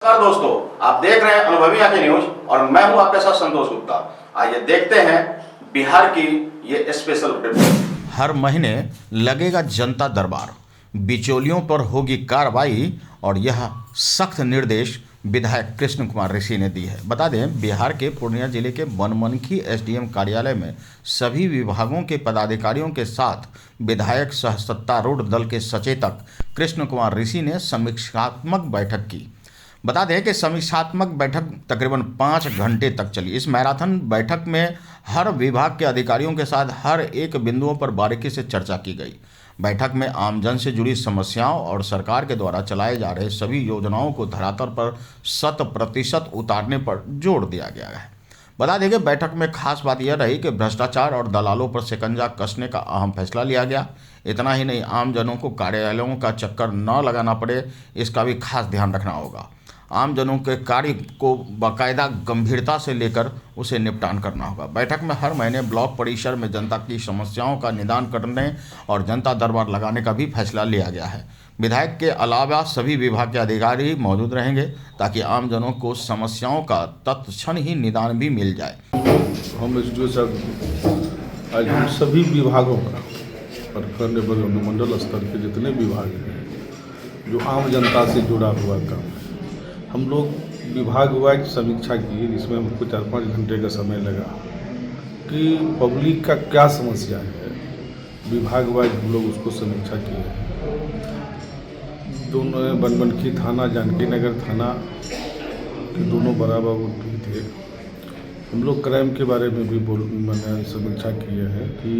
नमस्कार दोस्तों, आप देख रहे हैं अनुभवी आंखें न्यूज और मैं हूं आपके साथ संतोष गुप्ता। आइए देखते हैं बिहार की ये स्पेशल रिपोर्ट। हर महीने लगेगा जनता दरबार, बिचौलियों पर होगी कार्रवाई और यह सख्त निर्देश विधायक कृष्ण कुमार ऋषि ने दी है। बता दें, बिहार के पूर्णिया जिले के बनमनखी एसडीएम कार्यालय में सभी विभागों के पदाधिकारियों के साथ विधायक सह सत्तारूढ़ दल के सचेतक कृष्ण कुमार ऋषि ने समीक्षात्मक बैठक की। बता दें कि समीक्षात्मक बैठक तकरीबन 5 घंटे तक चली। इस मैराथन बैठक में हर विभाग के अधिकारियों के साथ हर एक बिंदुओं पर बारीकी से चर्चा की गई। बैठक में आमजन से जुड़ी समस्याओं और सरकार के द्वारा चलाए जा रहे सभी योजनाओं को धरातल पर 100% उतारने पर जोर दिया गया है। बता दें कि बैठक में खास बात यह रही कि भ्रष्टाचार और दलालों पर शिकंजा कसने का अहम फैसला लिया गया। इतना ही नहीं, आमजनों को कार्यालयों का चक्कर न लगाना पड़े, इसका भी खास ध्यान रखना होगा। आमजनों के कार्य को बाकायदा गंभीरता से लेकर उसे निपटान करना होगा। बैठक में हर महीने ब्लॉक परिसर में जनता की समस्याओं का निदान करने और जनता दरबार लगाने का भी फैसला लिया गया है। विधायक के अलावा सभी विभाग के अधिकारी मौजूद रहेंगे ताकि आमजनों को समस्याओं का तत्क्षण ही निदान भी मिल जाए। हम एसडीओ साहब आज हम सभी विभागों का प्रखंड एवं अनुमंडल स्तर के जितने विभाग हैं जो आम जनता से जुड़ा हुआ काम है, हम लोग विभाग वाइज समीक्षा की, जिसमें हमको 4-5 घंटे का समय लगा कि पब्लिक का क्या समस्या है। विभाग वाइज हम लोग उसको समीक्षा किए हैं। दोनों बनमनखी थाना, जानकी नगर थाना के दोनों बराबर भी थे। हम लोग क्राइम के बारे में भी मैंने समीक्षा किए हैं कि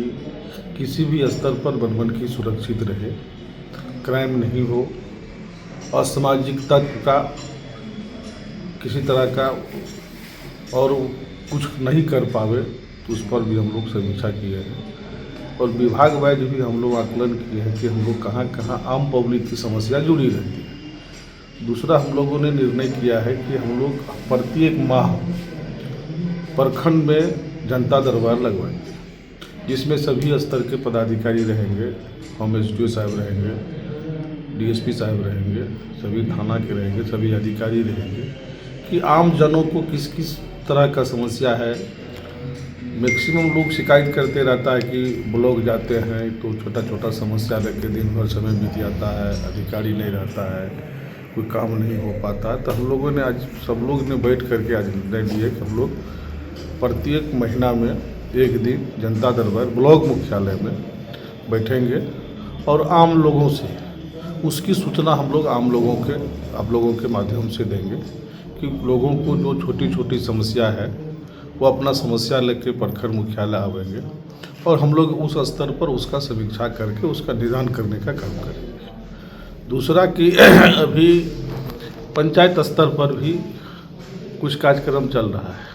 किसी भी स्तर पर बनमनखी सुरक्षित रहे, क्राइम नहीं हो, असामाजिकता का किसी तरह का और कुछ नहीं कर पावे, तो उस पर भी हम लोग समीक्षा किए हैं। और विभाग वाइज भी हम लोग आकलन किए हैं कि हम लोग कहाँ कहाँ आम पब्लिक की समस्या जुड़ी रहती है। दूसरा, हम लोगों ने निर्णय किया है कि हम लोग प्रत्येक माह प्रखंड में जनता दरबार लगवाएंगे, जिसमें सभी स्तर के पदाधिकारी रहेंगे, हम एसडीओ साहब रहेंगे, डीएसपी साहब रहेंगे, सभी थाना के रहेंगे, सभी अधिकारी रहेंगे कि आम जनों को किस किस तरह का समस्या है। मैक्सिमम लोग शिकायत करते रहता है कि ब्लॉक जाते हैं तो छोटा छोटा समस्या लेके दिन भर समय बीत जाता है, अधिकारी नहीं रहता है, कोई काम नहीं हो पाता। तो हम लोगों ने आज सब लोग ने बैठ करके आज निर्णय लिए कि हम लोग प्रत्येक महीना में एक दिन जनता दरबार ब्लॉक मुख्यालय में बैठेंगे और आम लोगों से उसकी सूचना हम लोग आम लोगों के आप लोगों के माध्यम से देंगे कि लोगों को जो छोटी छोटी समस्या है वो अपना समस्या लेके प्रखंड मुख्यालय आवेंगे और हम लोग उस स्तर पर उसका समीक्षा करके उसका निदान करने का काम करेंगे। दूसरा कि अभी पंचायत स्तर पर भी कुछ कार्यक्रम चल रहा है,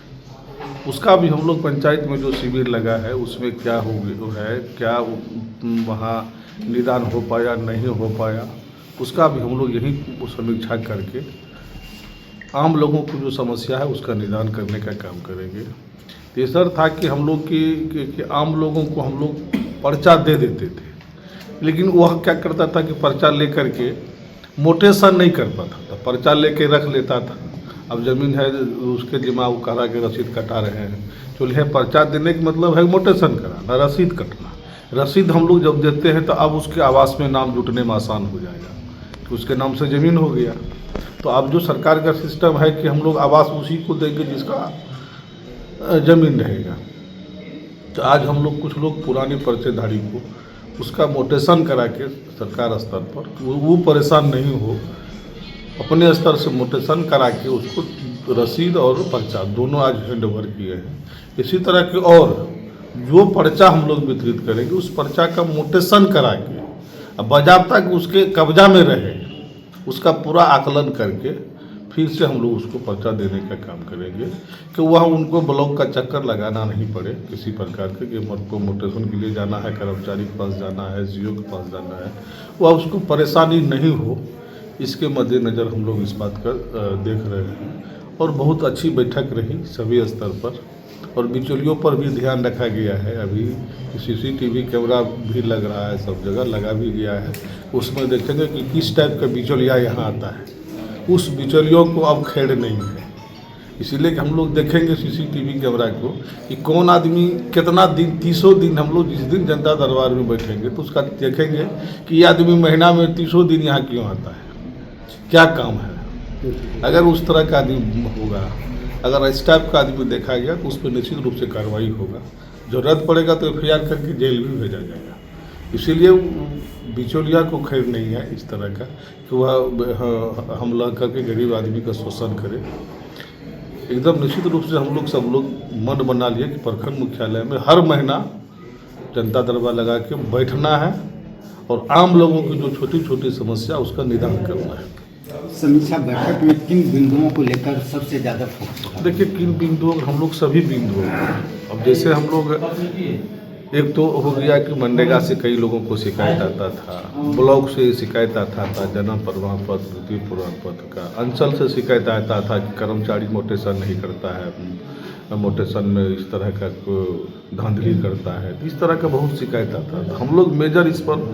उसका भी हम लोग पंचायत में जो शिविर लगा है उसमें क्या हो है, क्या वहाँ निदान हो पाया नहीं हो पाया, उसका भी हम लोग यही समीक्षा करके आम लोगों को जो समस्या है उसका निदान करने का काम करेंगे। तीसरा था कि हम लोग कि आम लोगों को हम लोग पर्चा दे देते थे, लेकिन वह क्या करता था कि पर्चा लेकर के मोटेशन नहीं कर पाता था, पर्चा लेके रख लेता था। अब ज़मीन है उसके दिमाग करा के रसीद कटा रहे हैं, चलिए पर्चा देने का मतलब है मोटेशन कराना, रसीद कटना। रसीद हम लोग जब देते हैं तो अब उसके आवास में नाम जुटने में आसान हो जाएगा कि उसके नाम से ज़मीन हो गया। तो अब जो सरकार का सिस्टम है कि हम लोग आवास उसी को देंगे जिसका ज़मीन रहेगा। तो आज हम लोग कुछ लोग पुराने पर्चेधारी को उसका मोटेशन करा के सरकार स्तर पर वो परेशान नहीं हो, अपने स्तर से मोटेशन करा के उसको रसीद और पर्चा दोनों आज हैंड ओवर किए हैं। इसी तरह के और जो पर्चा हम लोग वितरित करेंगे उस पर्चा का मोटेशन करा के अब बाज़ाब्ता उसके कब्जा में रहे, उसका पूरा आकलन करके फिर से हम लोग उसको पर्चा देने का काम करेंगे कि वह उनको ब्लॉक का चक्कर लगाना नहीं पड़े किसी प्रकार के कि को मोटेशन के लिए जाना है, कर्मचारी के पास जाना है, सीओ के पास जाना है, वह उसको परेशानी नहीं हो। इसके मद्देनज़र हम लोग इस बात का देख रहे हैं और बहुत अच्छी बैठक रही सभी स्तर पर और बिचौलियों पर भी ध्यान रखा गया है। अभी सीसीटीवी कैमरा भी लग रहा है, सब जगह लगा भी गया है, उसमें देखेंगे कि किस टाइप का बिचौलिया यहाँ आता है उस बिचौलियों को अब खैर नहीं है। इसीलिए कि हम लोग देखेंगे सीसीटीवी कैमरा को कि कौन आदमी कितना दिन 30 दिन हम लोग जिस दिन जनता दरबार में बैठेंगे तो उसका देखेंगे कि ये आदमी महीना में 30 दिन यहाँ क्यों आता है, क्या काम है। अगर उस तरह का आदमी होगा, अगर इस टाइप का आदमी देखा गया तो उस पर निश्चित रूप से कार्रवाई होगा। जरूरत पड़ेगा तो FIR करके जेल भी भेजा जाएगा। इसीलिए बिचौलिया को खैर नहीं है इस तरह का कि वह हमला करके गरीब आदमी का शोषण करे। एकदम निश्चित रूप से हम लोग सब लोग मन बना लिए कि प्रखंड मुख्यालय में हर महीना जनता दरबार लगा के बैठना है और आम लोगों की जो छोटी छोटी समस्या उसका निदान करना है। समीक्षा बैठक में किन बिंदुओं को लेकर सबसे ज़्यादा फोकस हुआ? देखिए, किन बिंदुओं, हम लोग सभी बिंदुओं, अब जैसे हम लोग एक तो हो गया कि मनरेगा से कई लोगों को शिकायत आता था, ब्लॉक से शिकायत आता था जन्म प्रमाण पत्र, मृत्यु प्रमाण पत्र का, अंचल से शिकायत आता था कि कर्मचारी मोटेशन नहीं करता है, मोटेशन में इस तरह का धांधली करता है, इस तरह का बहुत शिकायत आता था। हम लोग मेजर इस पर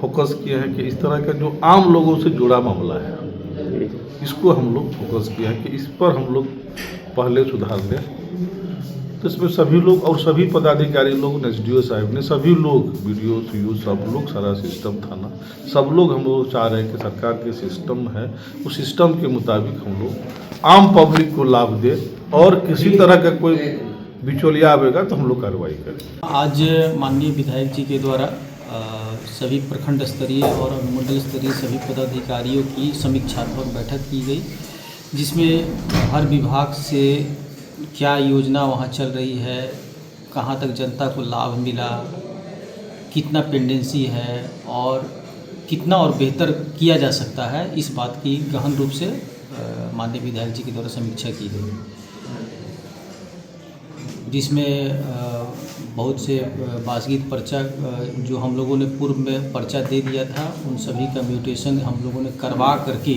फोकस किए हैं कि इस तरह का जो आम लोगों से जुड़ा मामला है इसको हम लोग फोकस किया है कि इस पर हम लोग पहले सुधार दें। तो इसमें सभी लोग और सभी पदाधिकारी लोग, SDO साहब ने, सभी लोग, BDO CO सब लोग, सारा सिस्टम थाना, सब लोग हम लोग चाह रहे हैं कि सरकार के सिस्टम है उस सिस्टम के मुताबिक हम लोग आम पब्लिक को लाभ दे और किसी तरह का कोई बिचौलिया आवेगा तो हम लोग कार्रवाई करें। आज माननीय विधायक जी के द्वारा सभी प्रखंड स्तरीय और अनुमंडल स्तरीय सभी पदाधिकारियों की समीक्षात्मक बैठक की गई, जिसमें हर विभाग से क्या योजना वहाँ चल रही है, कहाँ तक जनता को लाभ मिला, कितना पेंडेंसी है और कितना और बेहतर किया जा सकता है, इस बात की गहन रूप से माननीय विधायक जी के द्वारा समीक्षा की गई, जिसमें बहुत से बासगीत पर्चा जो हम लोगों ने पूर्व में पर्चा दे दिया था उन सभी का म्यूटेशन हम लोगों ने करवा करके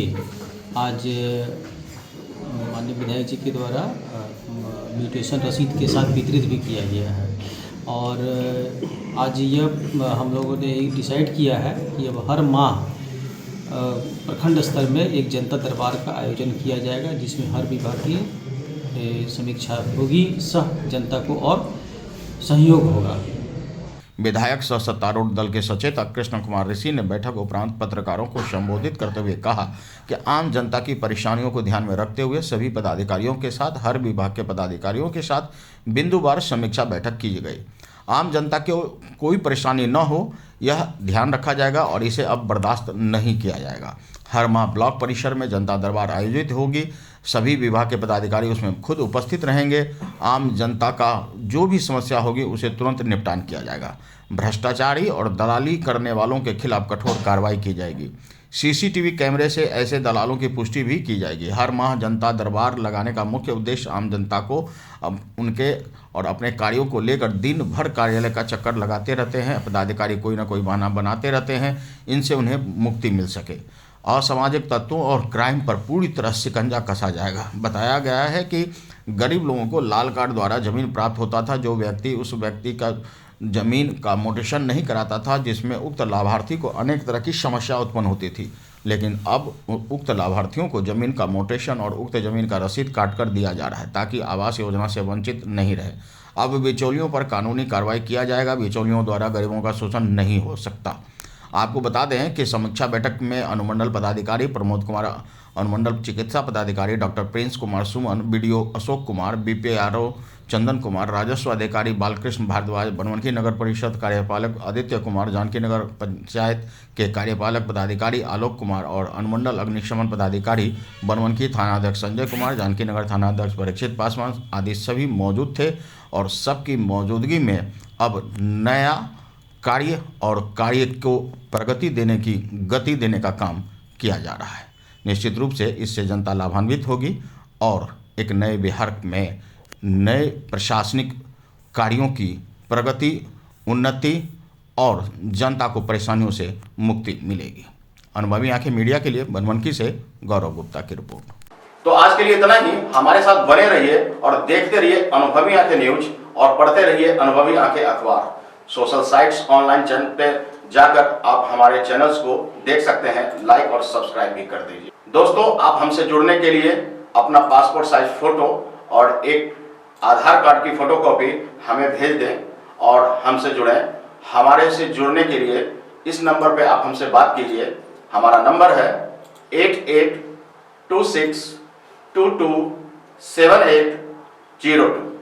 आज माननीय विधायक जी के द्वारा म्यूटेशन रसीद के साथ वितरित भी किया गया है। और आज यह हम लोगों ने डिसाइड किया है कि अब हर माह प्रखंड स्तर में एक जनता दरबार का आयोजन किया जाएगा, जिसमें हर विभाग की समीक्षा होगी, सह जनता को और सहयोग होगा। विधायक सह सत्तारूढ़ दल के सचेतक कृष्ण कुमार ऋषि ने बैठक उपरांत पत्रकारों को संबोधित करते हुए कहा कि आम जनता की परेशानियों को ध्यान में रखते हुए सभी पदाधिकारियों के साथ, हर विभाग के पदाधिकारियों के साथ बिंदुवार समीक्षा बैठक की गई। आम जनता को कोई परेशानी न हो यह ध्यान रखा जाएगा और इसे अब बर्दाश्त नहीं किया जाएगा। हर माह ब्लॉक परिसर में जनता दरबार आयोजित होगी, सभी विभाग के पदाधिकारी उसमें खुद उपस्थित रहेंगे। आम जनता का जो भी समस्या होगी उसे तुरंत निपटान किया जाएगा। भ्रष्टाचारी और दलाली करने वालों के खिलाफ कठोर कार्रवाई की जाएगी। CCTV कैमरे से ऐसे दलालों की पुष्टि भी की जाएगी। हर माह जनता दरबार लगाने का मुख्य उद्देश्य आम जनता को उनके और अपने कार्यों को लेकर दिन भर कार्यालय का चक्कर लगाते रहते हैं, पदाधिकारी कोई ना कोई बहाना बनाते रहते हैं, इनसे उन्हें मुक्ति मिल सके। असामाजिक तत्वों और क्राइम पर पूरी तरह शिकंजा कसा जाएगा। बताया गया है कि गरीब लोगों को लाल कार्ड द्वारा जमीन प्राप्त होता था। जो व्यक्ति उस व्यक्ति का जमीन का मोटेशन नहीं कराता था, जिसमें उक्त लाभार्थी को अनेक तरह की समस्या उत्पन्न होती थी, लेकिन अब उक्त लाभार्थियों को जमीन का मोटेशन और उक्त जमीन का रसीद काट कर दिया जा रहा है ताकि आवास योजना से वंचित नहीं रहे। अब बिचौलियों पर कानूनी कार्रवाई किया जाएगा। बिचौलियों द्वारा गरीबों का शोषण नहीं हो सकता। आपको बता दें कि समीक्षा बैठक में अनुमंडल पदाधिकारी प्रमोद कुमार, अनुमंडल चिकित्सा पदाधिकारी doctor Prince Kumar Suman, BDO Ashok Kumar, BPRO Chandan Kumar, राजस्व अधिकारी बालकृष्ण भारद्वाज, बनवनखी नगर परिषद कार्यपालक आदित्य कुमार, जानकी नगर पंचायत के कार्यपालक पदाधिकारी आलोक कुमार और अनुमंडल अग्निशमन पदाधिकारी बनवनखी थानाध्यक्ष संजय कुमार, जानकी नगर थानाध्यक्ष परीक्षित पासवान आदि सभी मौजूद थे। और सबकी मौजूदगी में अब नया कार्य और कार्य को प्रगति देने की गति देने का काम किया जा रहा है। निश्चित रूप से इससे जनता लाभान्वित होगी और एक नए बिहार में नए प्रशासनिक कार्यों की प्रगति, उन्नति और जनता को परेशानियों से मुक्ति मिलेगी। अनुभवी आंखें मीडिया के लिए बनवनखी से गौरव गुप्ता की रिपोर्ट। तो आज के लिए इतना ही। हमारे साथ बने रहिए और देखते रहिए अनुभवी आंखें न्यूज और पढ़ते रहिए अनुभवी आंखें अखबार। सोशल साइट्स, ऑनलाइन चैनल पे जाकर आप हमारे चैनल्स को देख सकते हैं, लाइक और सब्सक्राइब भी कर दीजिए। दोस्तों, आप हमसे जुड़ने के लिए अपना पासपोर्ट साइज फोटो और एक आधार कार्ड की फोटोकॉपी हमें भेज दें और हमसे जुड़ें। हमारे से जुड़ने के लिए इस नंबर पे आप हमसे बात कीजिए। हमारा नंबर है 8826227802।